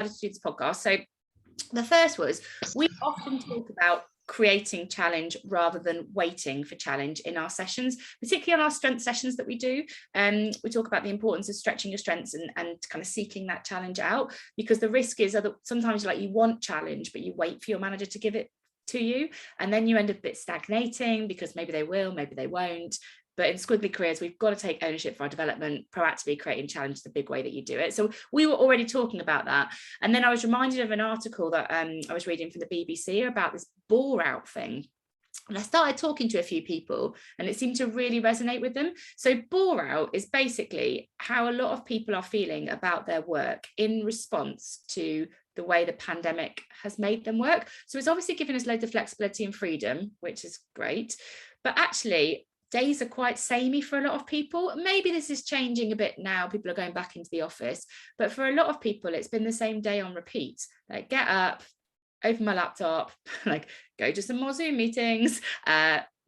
to do this podcast. So the first was, we often talk about creating challenge rather than waiting for challenge in our sessions, particularly on our strength sessions that we do. We talk about the importance of stretching your strengths and kind of seeking that challenge out, because the risk is that sometimes like you want challenge, but you wait for your manager to give it to you, and then you end up a bit stagnating, because maybe they will, maybe they won't. But in Squiggly Careers, we've got to take ownership for our development. Proactively creating challenge is the big way that you do it. So we were already talking about that. And then I was reminded of an article that I was reading from the BBC about this bore out thing. And I started talking to a few people, and it seemed to really resonate with them. So bore out is basically how a lot of people are feeling about their work in response to the way the pandemic has made them work. So it's obviously given us loads of flexibility and freedom, which is great. But actually, days are quite samey for a lot of people. Maybe this is changing a bit now. People are going back into the office. But for a lot of people, it's been the same day on repeat. Like, get up, open my laptop, like go to some more Zoom meetings,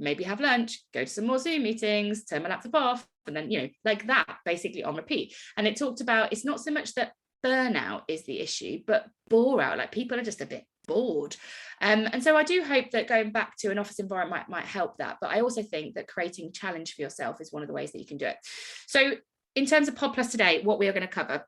maybe have lunch, go to some more Zoom meetings, turn my laptop off, and then, you know, like that, basically on repeat. And it talked about, it's not so much that burnout is the issue, but bore out, like people are just a bit bored. And so I do hope that going back to an office environment might help that. But I also think that creating challenge for yourself is one of the ways that you can do it. So in terms of Podplus today, what we are going to cover,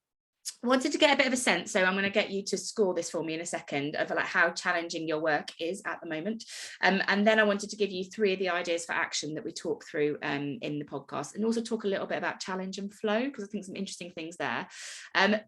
I wanted to get a bit of a sense, so I'm going to get you to score this for me in a second, of like how challenging your work is at the moment. And then I wanted to give you 3 of the ideas for action that we talk through in the podcast, and also talk a little bit about challenge and flow, because I think some interesting things there.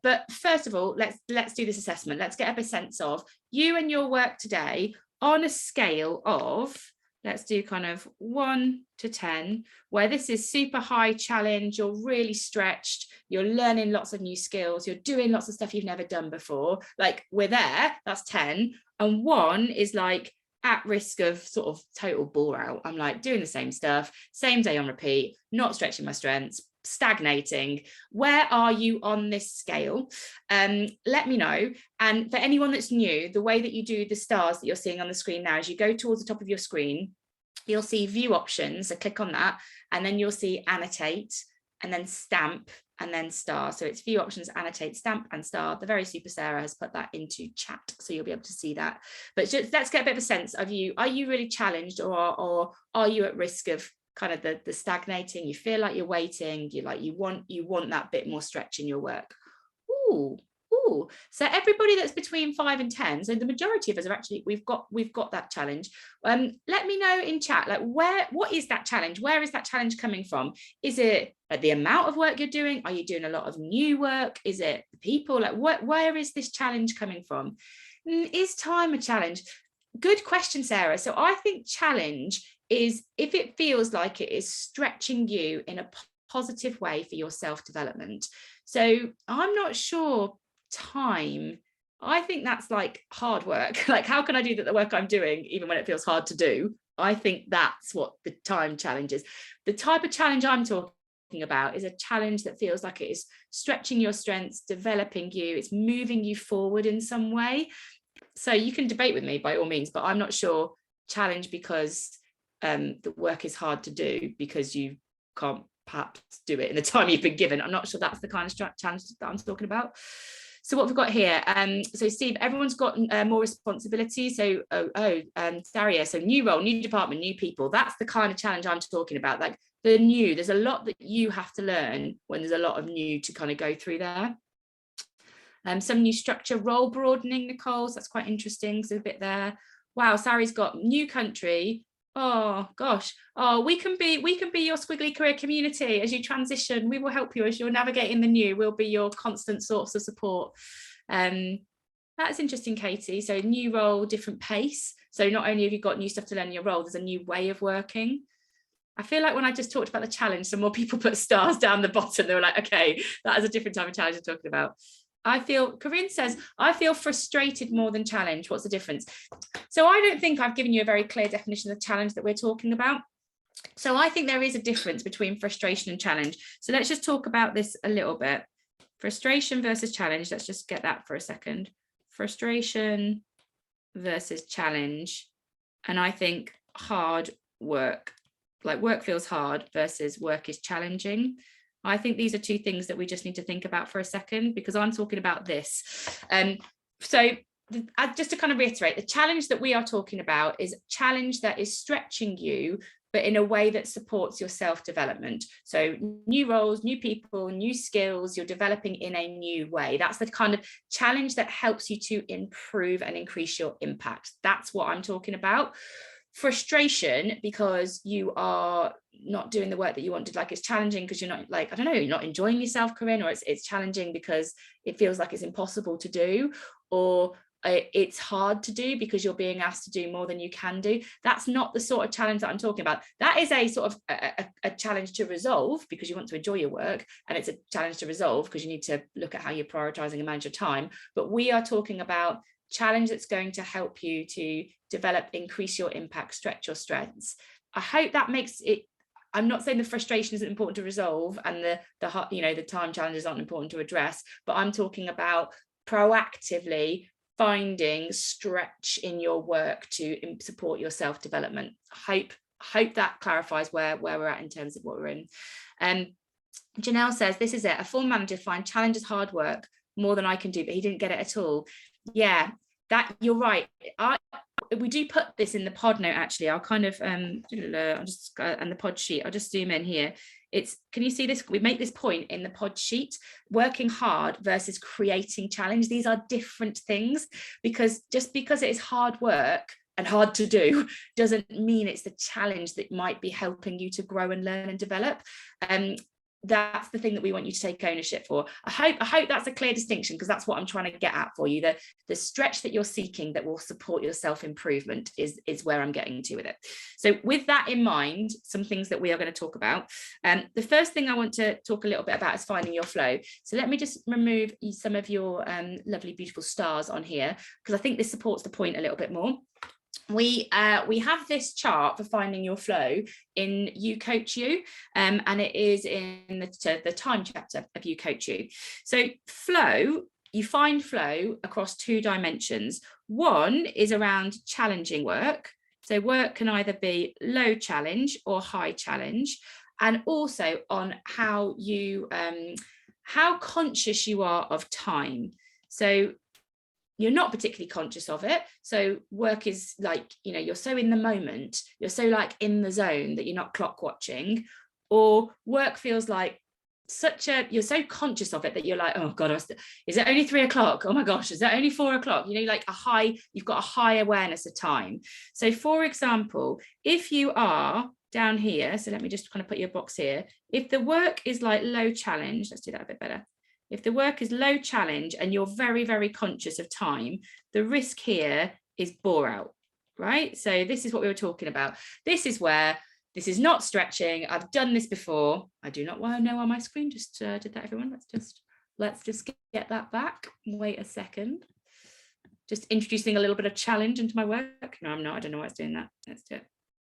But first of all, let's do this assessment. Let's get a sense of you and your work today on a scale of, let's do kind of 1 to 10, where this is super high challenge, you're really stretched, you're learning lots of new skills, you're doing lots of stuff you've never done before. Like, we're there, that's 10. And 1 is like at risk of sort of total bore out. I'm like doing the same stuff, same day on repeat, not stretching my strengths, stagnating. Where are you on this scale? Let me know. And for anyone that's new, the way that you do the stars that you're seeing on the screen now is you go towards the top of your screen, you'll see view options, so click on that, and then you'll see annotate, and then stamp, and then star. So it's view options, annotate, stamp, and star. The very super Sarah has put that into chat, so you'll be able to see that. But just, let's get a bit of a sense of you. Are you really challenged, or are you at risk of kind of the stagnating? You feel like you're waiting, you want that bit more stretch in your work. Ooh. So everybody that's between 5 and 10, so the majority of us are actually, we've got that challenge. Let me know in chat, like, what is that challenge? Where is that challenge coming from? Is it like the amount of work you're doing? Are you doing a lot of new work? Is it the people? Like, where is this challenge coming from? Is time a challenge? Good question, Sarah. So I think challenge is if it feels like it is stretching you in a positive way for your self-development. So I'm not sure time, I think that's like hard work. Like, how can I do the work I'm doing even when it feels hard to do? I think that's what the time challenge is. The type of challenge I'm talking about is a challenge that feels like it is stretching your strengths, developing you, it's moving you forward in some way. So you can debate with me by all means, but I'm not sure challenge because the work is hard to do because you can't perhaps do it in the time you've been given. I'm not sure that's the kind of challenge that I'm talking about. So what we've got here, so Steve, everyone's got more responsibility. So, Daria, so new role, new department, new people. That's the kind of challenge I'm talking about. Like the new, there's a lot that you have to learn when there's a lot of new to kind of go through there. Some new structure, role broadening, Nicole, so that's quite interesting. So a bit there. Wow, Sari's got new country. Oh gosh, we can be your Squiggly Career community as you transition. We will help you as you're navigating the new. We'll be your constant source of support. That's interesting, Katie. So new role, different pace. So not only have you got new stuff to learn in your role, there's a new way of working. I feel like when I just talked about the challenge, some more people put stars down the bottom. They were like, okay, that is a different type of challenge I'm talking about. Corinne says, I feel frustrated more than challenged. What's the difference? So I don't think I've given you a very clear definition of the challenge that we're talking about. So I think there is a difference between frustration and challenge. So let's just talk about this a little bit. Frustration versus challenge. Let's just get that for a second. Frustration versus challenge. And I think hard work, like work feels hard versus work is challenging. I think these are two things that we just need to think about for a second, because I'm talking about this. So just to kind of reiterate, the challenge that we are talking about is a challenge that is stretching you, but in a way that supports your self-development. So new roles, new people, new skills, you're developing in a new way. That's the kind of challenge that helps you to improve and increase your impact. That's what I'm talking about. Frustration because you are not doing the work that you wanted, like it's challenging because you're not, like, I don't know, you're not enjoying yourself, Corinne, or it's challenging because it feels like it's impossible to do, or it's hard to do because you're being asked to do more than you can do. That's not the sort of challenge that I'm talking about. That is a sort of a challenge to resolve because you want to enjoy your work, and it's a challenge to resolve because you need to look at how you're prioritizing and manage your time. But we are talking about challenge that's going to help you to develop, increase your impact, stretch your strengths. I hope that makes it. I'm not saying the frustration isn't important to resolve and the time challenges aren't important to address, but I'm talking about proactively finding stretch in your work to support your self-development. I hope that clarifies where we're at in terms of what we're in. Janelle says, this is it. A former manager finds challenges hard work more than I can do, but he didn't get it at all. Yeah, that you're right. We do put this in the pod note, actually. I'll kind of and the pod sheet, I'll just zoom in here. Can you see this? We make this point in the pod sheet: working hard versus creating challenge. These are different things, because just because it is hard work and hard to do doesn't mean it's the challenge that might be helping you to grow and learn and develop. That's the thing that we want you to take ownership for. I hope that's a clear distinction, because that's what I'm trying to get at for you. The stretch that you're seeking that will support your self-improvement is where I'm getting to with it. So with that in mind, some things that we are going to talk about. The first thing I want to talk a little bit about is finding your flow. So let me just remove some of your lovely, beautiful stars on here, because I think this supports the point a little bit more. We have this chart for finding your flow in You Coach You, and it is in the time chapter of You Coach You. So flow, you find flow across two dimensions. One is around challenging work. So work can either be low challenge or high challenge, and also on how conscious you are of time. So you're not particularly conscious of it. So work is like, you're so in the moment, you're so like in the zone that you're not clock watching, or work feels like you're so conscious of it that you're like, oh God, is it only 3 o'clock? Oh my gosh, is that only 4 o'clock? Like you've got a high awareness of time. So for example, if you are down here, so let me just kind of put your box here. If the work is like low challenge, let's do that a bit better. If the work is low challenge and you're very, very conscious of time, the risk here is bore out, right? So this is what we were talking about. This is where this is not stretching. I've done this before. I do not want to know on my screen. Just did that, everyone. Let's just get that back. Wait a second. Just introducing a little bit of challenge into my work. No, I'm not. I don't know why it's doing that. Let's do it.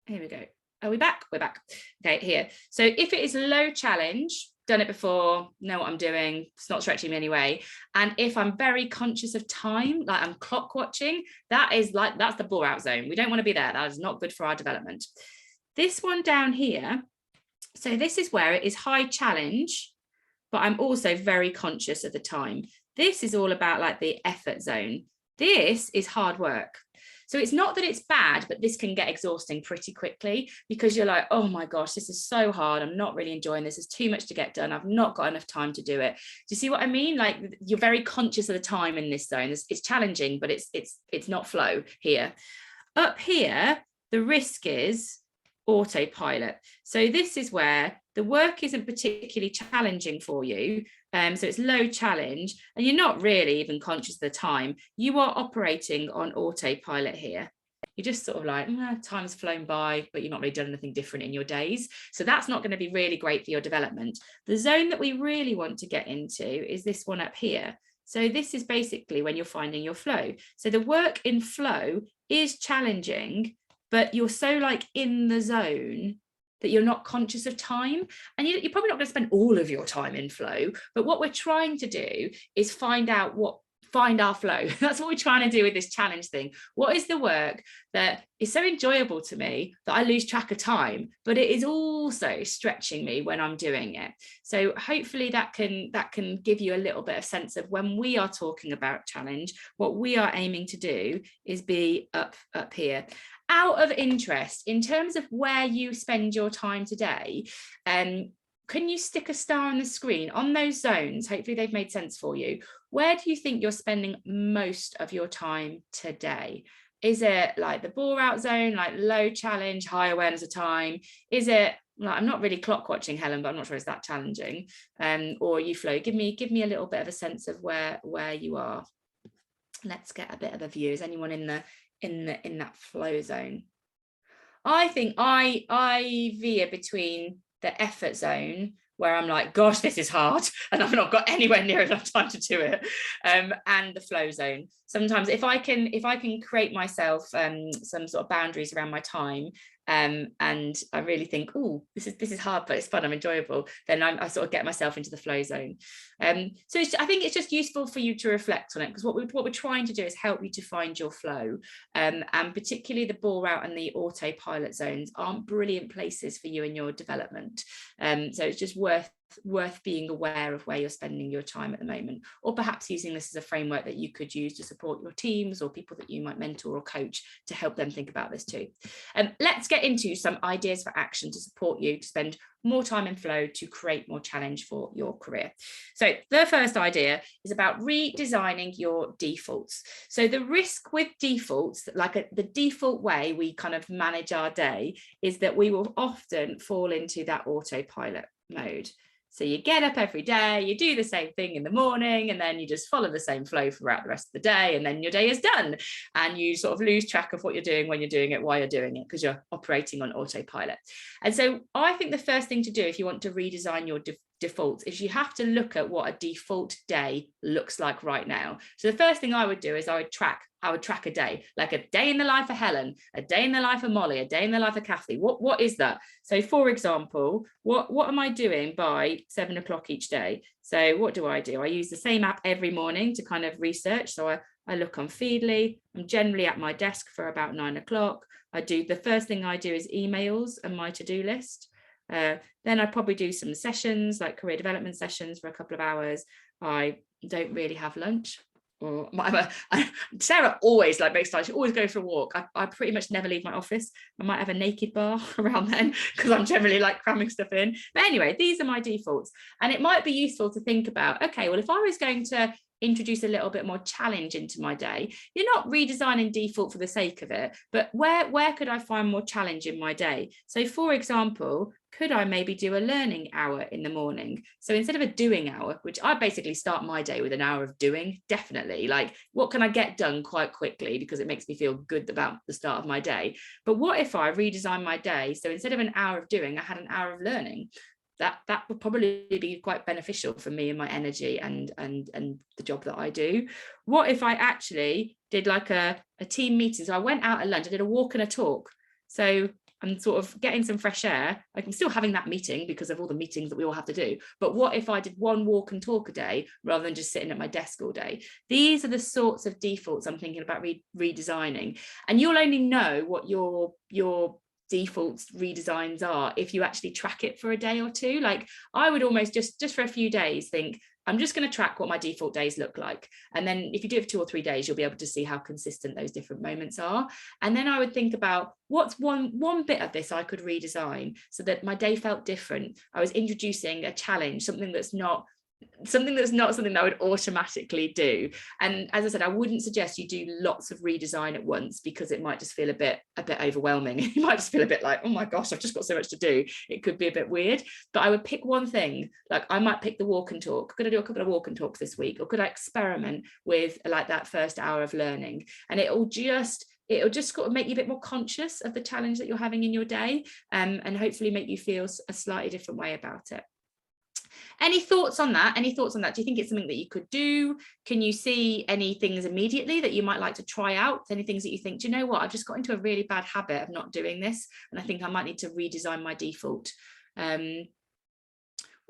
Here we go. Are we back? We're back. Okay, here. So if it is low challenge, done it before, know what I'm doing, it's not stretching me anyway. And if I'm very conscious of time, like I'm clock watching, that's the bore out zone. We don't want to be there. That is not good for our development. This one down here, so this is where it is high challenge, but I'm also very conscious of the time. This is all about like the effort zone. This is hard work. So it's not that it's bad, but this can get exhausting pretty quickly, because you're like, oh my gosh, this is so hard. I'm not really enjoying this. There's too much to get done. I've not got enough time to do it. Do you see what I mean? Like, you're very conscious of the time in this zone. It's challenging, but it's not flow here. Up here, the risk is autopilot. So this is where the work isn't particularly challenging for you. So it's low challenge and you're not really even conscious of the time. You are operating on autopilot here. You're just sort of like, time's flown by, but you've not really done anything different in your days. So that's not going to be really great for your development. The zone that we really want to get into is this one up here. So this is basically when you're finding your flow. So the work in flow is challenging, but you're so like in the zone that you're not conscious of time. And you're probably not going to spend all of your time in flow, but what we're trying to do is find out what find our flow. That's what we're trying to do with this challenge thing. What is the work that is so enjoyable to me that I lose track of time, but it is also stretching me when I'm doing it? So hopefully that can give you a little bit of sense of when we are talking about challenge, what we are aiming to do is be up here. Out of interest, in terms of where you spend your time today, can you stick a star on the screen on those zones? Hopefully they've made sense for you. Where do you think you're spending most of your time today? Is it like the bore out zone, like low challenge, high awareness of time? Is it like, I'm not really clock watching, Helen, but I'm not sure it's that challenging. Or you flow. Give me a little bit of a sense of where you are. Let's get a bit of a view. Is anyone in that flow zone? I think I veer between the effort zone, where I'm like, gosh, this is hard, and I've not got anywhere near enough time to do it, and the flow zone. Sometimes if I can create myself some sort of boundaries around my time, and I really think, oh, this is hard, but it's fun, I'm enjoyable, then I sort of get myself into the flow zone. So I think it's just useful for you to reflect on it, because what we're trying to do is help you to find your flow, and particularly the bore out and the autopilot zones aren't brilliant places for you in your development. So it's just worth being aware of where you're spending your time at the moment, or perhaps using this as a framework that you could use to support your teams or people that you might mentor or coach to help them think about this too. Let's get into some ideas for action to support you to spend more time in flow to create more challenge for your career. So the first idea is about redesigning your defaults. So the risk with defaults, like the default way we kind of manage our day, is that we will often fall into that autopilot mode. So you get up every day, you do the same thing in the morning, and then you just follow the same flow throughout the rest of the day, and then your day is done. And you sort of lose track of what you're doing, when you're doing it, why you're doing it, because you're operating on autopilot. And so I think the first thing to do if you want to redesign your defaults is you have to look at what a default day looks like right now. So the first thing I would do is I would track a day, like a day in the life of Helen, a day in the life of Molly, a day in the life of Kathy. What is that? So for example, what am I doing by 7 o'clock each day? So what do? I use the same app every morning to kind of research. So I look on Feedly. I'm generally at my desk for about 9 o'clock. The first thing I do is emails and my to-do list. Then I probably do some sessions, like career development sessions, for a couple of hours. I don't really have lunch. Or Sarah always makes time. She always goes for a walk. I pretty much never leave my office. I might have a naked bar around then, because I'm generally cramming stuff in. But anyway, these are my defaults. And it might be useful to think about, okay, well, if I was going to introduce a little bit more challenge into my day, you're not redesigning default for the sake of it, but where could I find more challenge in my day? So for example, could I maybe do a learning hour in the morning? So instead of a doing hour, which I basically start my day with an hour of doing, definitely, what can I get done quite quickly, because it makes me feel good about the start of my day. But what if I redesign my day, so instead of an hour of doing, I had an hour of learning? That would probably be quite beneficial for me and my energy and the job that I do. What if I actually did a team meeting? So I went out at lunch, I did a walk and a talk. So I'm sort of getting some fresh air. I'm still having that meeting because of all the meetings that we all have to do. But what if I did one walk and talk a day rather than just sitting at my desk all day? These are the sorts of defaults I'm thinking about redesigning. And you'll only know what your defaults redesigns are if you actually track it for a day or two. I would almost just for a few days think, I'm just going to track what my default days look like. And then if you do it for 2 or 3 days, you'll be able to see how consistent those different moments are. And then I would think about what's one bit of this I could redesign so that my day felt different. I was introducing a challenge, something that's not something that I would automatically do. And as I said, I wouldn't suggest you do lots of redesign at once, because it might just feel a bit overwhelming. You might just feel a bit like, oh my gosh, I've just got so much to do. It could be a bit weird. But I would pick one thing. I might pick the walk and talk. Could I do a couple of walk and talks this week? Or could I experiment with that first hour of learning? And it'll just sort of make you a bit more conscious of the challenge that you're having in your day, and hopefully make you feel a slightly different way about it. Any thoughts on that? Do you think it's something that you could do? Can you see any things immediately that you might like to try out? Any things that you think, do you know what, I've just got into a really bad habit of not doing this, and I think I might need to redesign my default.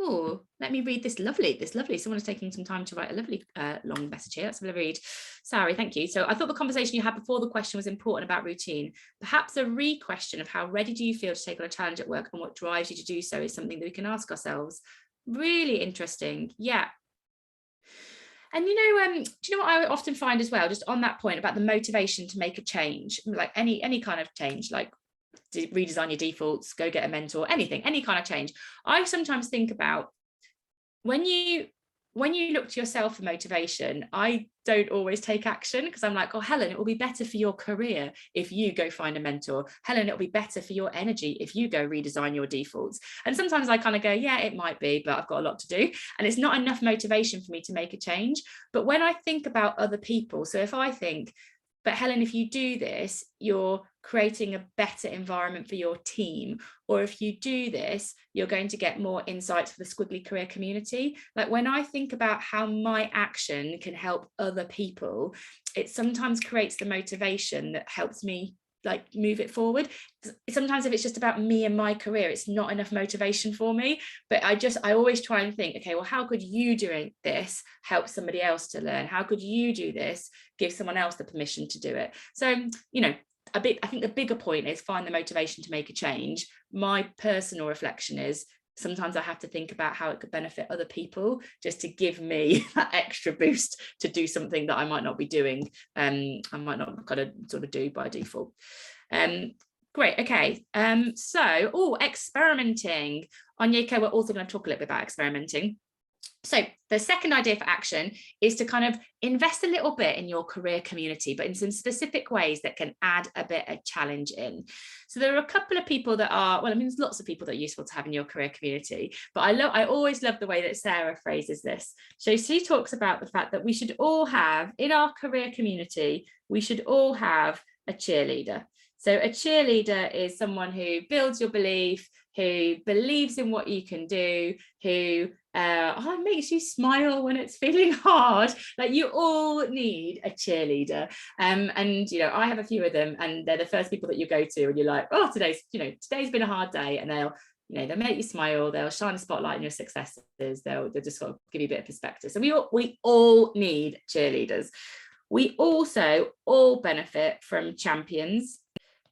Oh, let me read this lovely. Someone's taking some time to write a lovely long message here. Let's have a read. Sari, thank you. So I thought the conversation you had before the question was important about routine. Perhaps a re-question of how ready do you feel to take on a challenge at work and what drives you to do so is something that we can ask ourselves. Really interesting. Yeah. And do you know what I often find as well, just on that point about the motivation to make a change, like any kind of change, like redesign your defaults, go get a mentor, anything, any kind of change. I sometimes think about when you look to yourself for motivation, I don't always take action because I'm like, oh, Helen, it will be better for your career if you go find a mentor. Helen, it'll be better for your energy if you go redesign your defaults. And sometimes I kind of go, yeah, it might be, but I've got a lot to do. And it's not enough motivation for me to make a change. But when I think about other people, so if I think, but Helen, if you do this, you're creating a better environment for your team. Or if you do this, you're going to get more insights for the squiggly career community. Like when I think about how my action can help other people, it sometimes creates the motivation that helps me like move it forward. Sometimes if it's just about me and my career, it's not enough motivation for me, but I always try and think, okay, well, how could you doing this help somebody else to learn? How could you do this give someone else the permission to do it? So I think the bigger point is find the motivation to make a change. My personal reflection is sometimes I have to think about how it could benefit other people just to give me that extra boost to do something that I might not be doing. I might not kind of sort of do by default. Great. Okay. So, experimenting. Onyeka, we're also going to talk a little bit about experimenting. So the second idea for action is to kind of invest a little bit in your career community, but in some specific ways that can add a bit of challenge in. So there are a couple of people that are, well, I mean, there's lots of people that are useful to have in your career community, but I always love the way that Sarah phrases this. So she talks about the fact that we should all have, in our career community, we should all have a cheerleader. So a cheerleader is someone who builds your belief, who believes in what you can do, who makes you smile when it's feeling hard. Like you all need a cheerleader. And I have a few of them, and they're the first people that you go to and you're like, oh, today's been a hard day, and they'll make you smile, they'll shine a spotlight on your successes, they'll just sort of give you a bit of perspective. So we all need cheerleaders. We also all benefit from champions.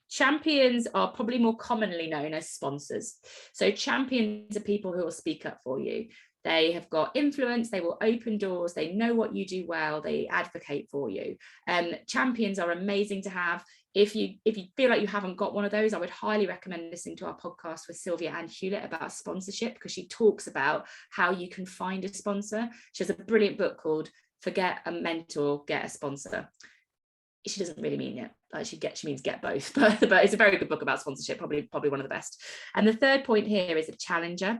Champions are probably more commonly known as sponsors. So champions are people who will speak up for you. They have got influence, they will open doors, they know what you do well, they advocate for you. Champions are amazing to have. If you feel like you haven't got one of those, I would highly recommend listening to our podcast with Sylvia Ann Hewlett about sponsorship, because she talks about how you can find a sponsor. She has a brilliant book called Forget a Mentor, Get a Sponsor. She doesn't really mean it. She means get both, but it's a very good book about sponsorship, probably one of the best. And the third point here is a challenger.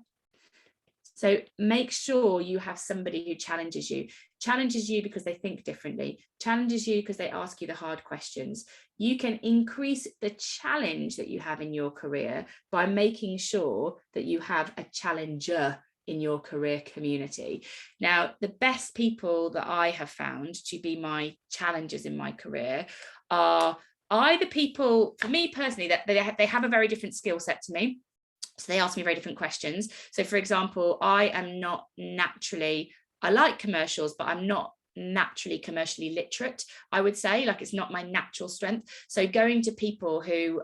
So make sure you have somebody who challenges you because they think differently, challenges you because they ask you the hard questions. You can increase the challenge that you have in your career by making sure that you have a challenger in your career community. Now, the best people that I have found to be my challengers in my career are either people, for me personally, that they have a very different skill set to me. So they ask me very different questions. So for example, I like commercials, but I'm not naturally commercially literate, I would say. Like, it's not my natural strength. So going to people who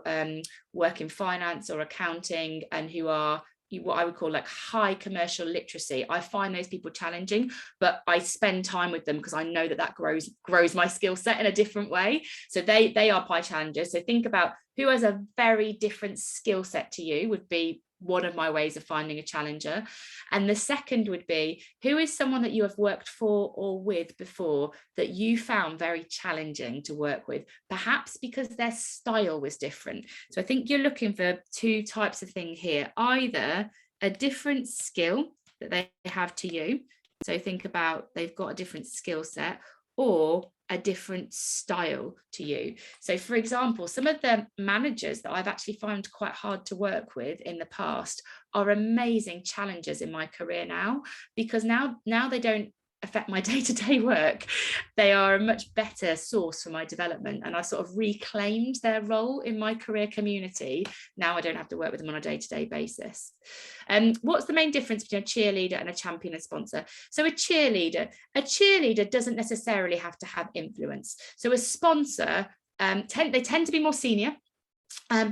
work in finance or accounting and who are what I would call like high commercial literacy, I find those people challenging, but I spend time with them because I know that grows my skill set in a different way. So they are my challengers. So think about who has a very different skill set to you, would be one of my ways of finding a challenger. And the second would be, who is someone that you have worked for or with before that you found very challenging to work with, perhaps because their style was different. So I think you're looking for two types of thing here: either a different skill that they have to you, so think about they've got a different skill set, or a different style to you. So for example, some of the managers that I've actually found quite hard to work with in the past are amazing challengers in my career now, because now they don't affect my day-to-day work, they are a much better source for my development, and I sort of reclaimed their role in my career community. Now I don't have to work with them on a day-to-day basis. What's the main difference between a cheerleader and a champion and sponsor? So a cheerleader doesn't necessarily have to have influence. So a sponsor, they tend to be more senior,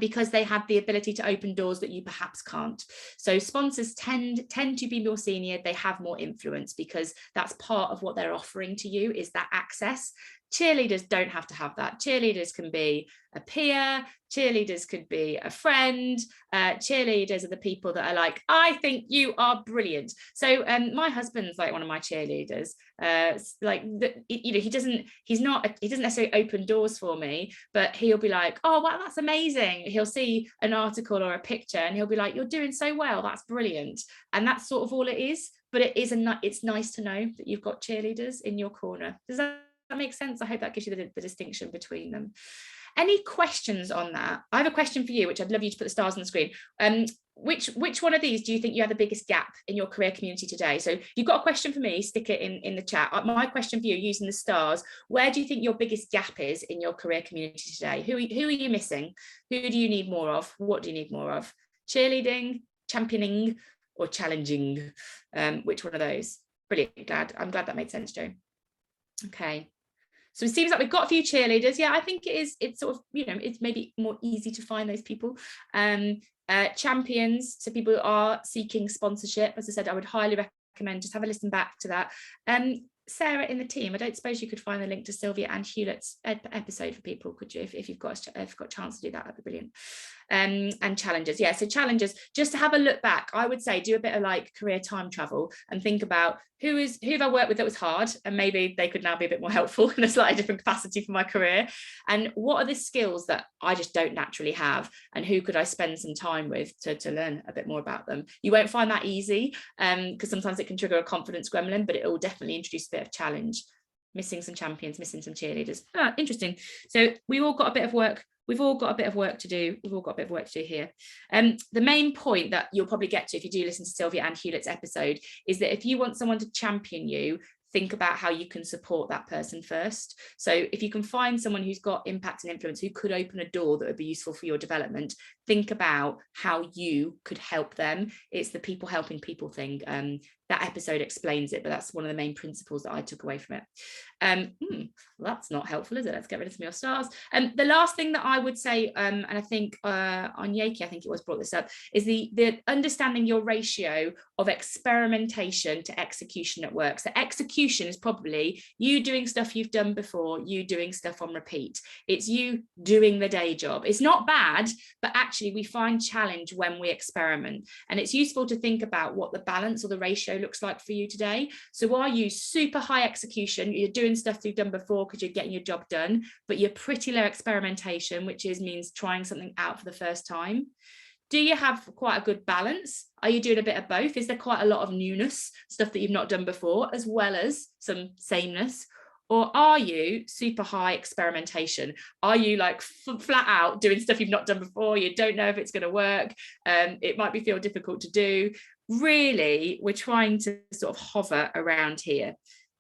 because they have the ability to open doors that you perhaps can't. So sponsors tend to be more senior, they have more influence, because that's part of what they're offering to you, is that access. Cheerleaders don't have to have that. Cheerleaders can be a peer, cheerleaders could be a friend, cheerleaders are the people that are like, I think you are brilliant. So my husband's like one of my cheerleaders. He doesn't necessarily open doors for me, but he'll be like, oh wow, that's amazing. He'll see an article or a picture and he'll be like, you're doing so well, that's brilliant. And that's sort of all it is. But it's nice to know that you've got cheerleaders in your corner. Does that make sense? I hope that gives you the distinction between them. Any questions on that? I have a question for you, which I'd love you to put the stars on the screen. Which one of these do you think you have the biggest gap in your career community today? So you've got a question for me, stick it in the chat. My question for you, using the stars, where do you think your biggest gap is in your career community today? Who are you missing? Who do you need more of? What do you need more of? Cheerleading, championing, or challenging? Which one of those? Brilliant. I'm glad that made sense, Jo. Okay. So it seems like we've got a few cheerleaders. Yeah, I think it's sort of, it's maybe more easy to find those people. Champions, so people who are seeking sponsorship. As I said, I would highly recommend just have a listen back to that. Sarah in the team, I don't suppose you could find the link to Sylvia and Hewlett's episode for people, could you? If you've got a chance to do that, that'd be brilliant. And challenges, yeah, so challenges, just to have a look back, I would say do a bit of like career time travel and think about who have I worked with that was hard, and maybe they could now be a bit more helpful in a slightly different capacity for my career, and what are the skills that I just don't naturally have, and who could I spend some time with to learn a bit more about them. You won't find that easy, because sometimes it can trigger a confidence gremlin, but it will definitely introduce a bit of challenge. Missing some champions, missing some cheerleaders. Interesting. So we've all got a bit of work to do. We've all got a bit of work to do here. The main point that you'll probably get to if you do listen to Sylvia and Hewlett's episode is that if you want someone to champion you, think about how you can support that person first. So if you can find someone who's got impact and influence, who could open a door that would be useful for your development, think about how you could help them. It's the people helping people thing. That episode explains it, but that's one of the main principles that I took away from it. Well, that's not helpful, is it? Let's get rid of some of your stars. The last thing that I would say, and I think on Yaki, I think it was brought this up, is the understanding your ratio of experimentation to execution at work. So execution is probably you doing stuff you've done before, you doing stuff on repeat. It's you doing the day job. It's not bad, but actually we find challenge when we experiment. And it's useful to think about what the balance or the ratio looks like for you today. So are you super high execution, you're doing stuff you've done before because you're getting your job done, but you're pretty low experimentation, which means trying something out for the first time? Do you have quite a good balance? Are you doing a bit of both? Is there quite a lot of newness, stuff that you've not done before, as well as some sameness? Or are you super high experimentation? Are you like flat out doing stuff you've not done before? You don't know if it's going to work. It might feel difficult to do. Really, we're trying to sort of hover around here.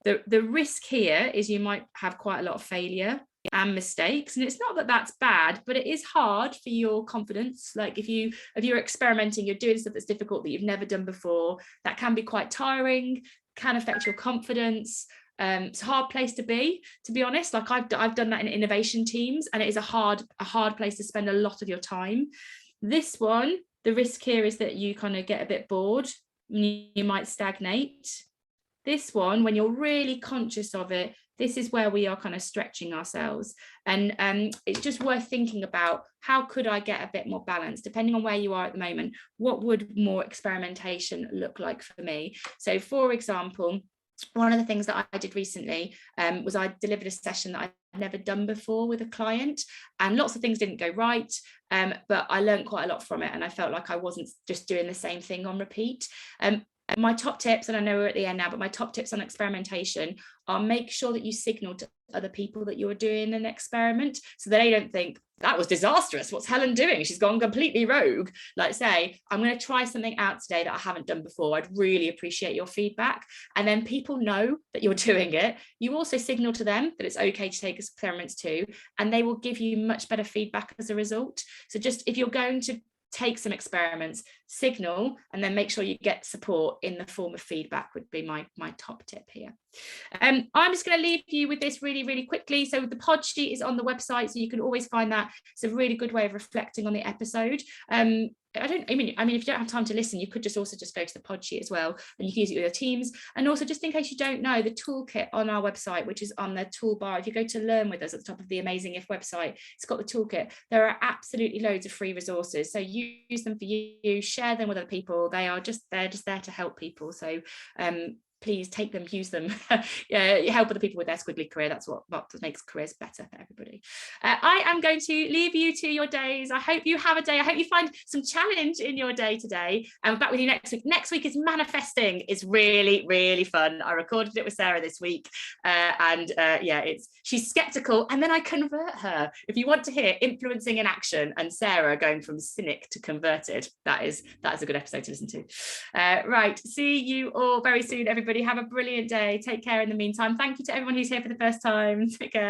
The risk here is you might have quite a lot of failure and mistakes, and it's not that that's bad, but it is hard for your confidence. Like if you're experimenting, you're doing stuff that's difficult that you've never done before, that can be quite tiring, can affect your confidence. It's a hard place to be honest. Like I've done that in innovation teams, and it is a hard place to spend a lot of your time. This one, the risk here is that you kind of get a bit bored, you might stagnate. This one, when you're really conscious of it, this is where we are kind of stretching ourselves. And it's just worth thinking about, how could I get a bit more balance depending on where you are at the moment? What would more experimentation look like for me? So for example, one of the things that I did recently was I delivered a session that I'd never done before with a client, and lots of things didn't go right, but I learned quite a lot from it, and I felt like I wasn't just doing the same thing on repeat. And my top tips, and I know we're at the end now, but my top tips on experimentation are make sure that you signal to other people that you're doing an experiment, so they don't think that was disastrous, what's Helen doing, she's gone completely rogue. Like, say, I'm going to try something out today that I haven't done before, I'd really appreciate your feedback. And then people know that you're doing it. You also signal to them that it's okay to take experiments too, and they will give you much better feedback as a result. So just, if you're going to take some experiments, signal, and then make sure you get support in the form of feedback would be my top tip here. I'm just going to leave you with this really, really quickly. So the pod sheet is on the website, so you can always find that. It's a really good way of reflecting on the episode. I mean, if you don't have time to listen, you could also go to the pod sheet as well, and you can use it with your teams. And also, just in case you don't know, the toolkit on our website, which is on the toolbar, if you go to Learn With Us at the top of the Amazing If website, it's got the toolkit. There are absolutely loads of free resources, so use them for you, share them with other people. They're just there to help people. So please take them, use them. Help other people with their squiggly career. That's what makes careers better for everybody. I am going to leave you to your days. I hope you have a day. I hope you find some challenge in your day today. I'm back with you next week. Next week is manifesting. It's really, really fun. I recorded it with Sarah this week. She's skeptical, and then I convert her. If you want to hear influencing in action and Sarah going from cynic to converted, that is a good episode to listen to. Right, see you all very soon, everybody. Have a brilliant day. Take care in the meantime. Thank you to everyone who's here for the first time. Take care.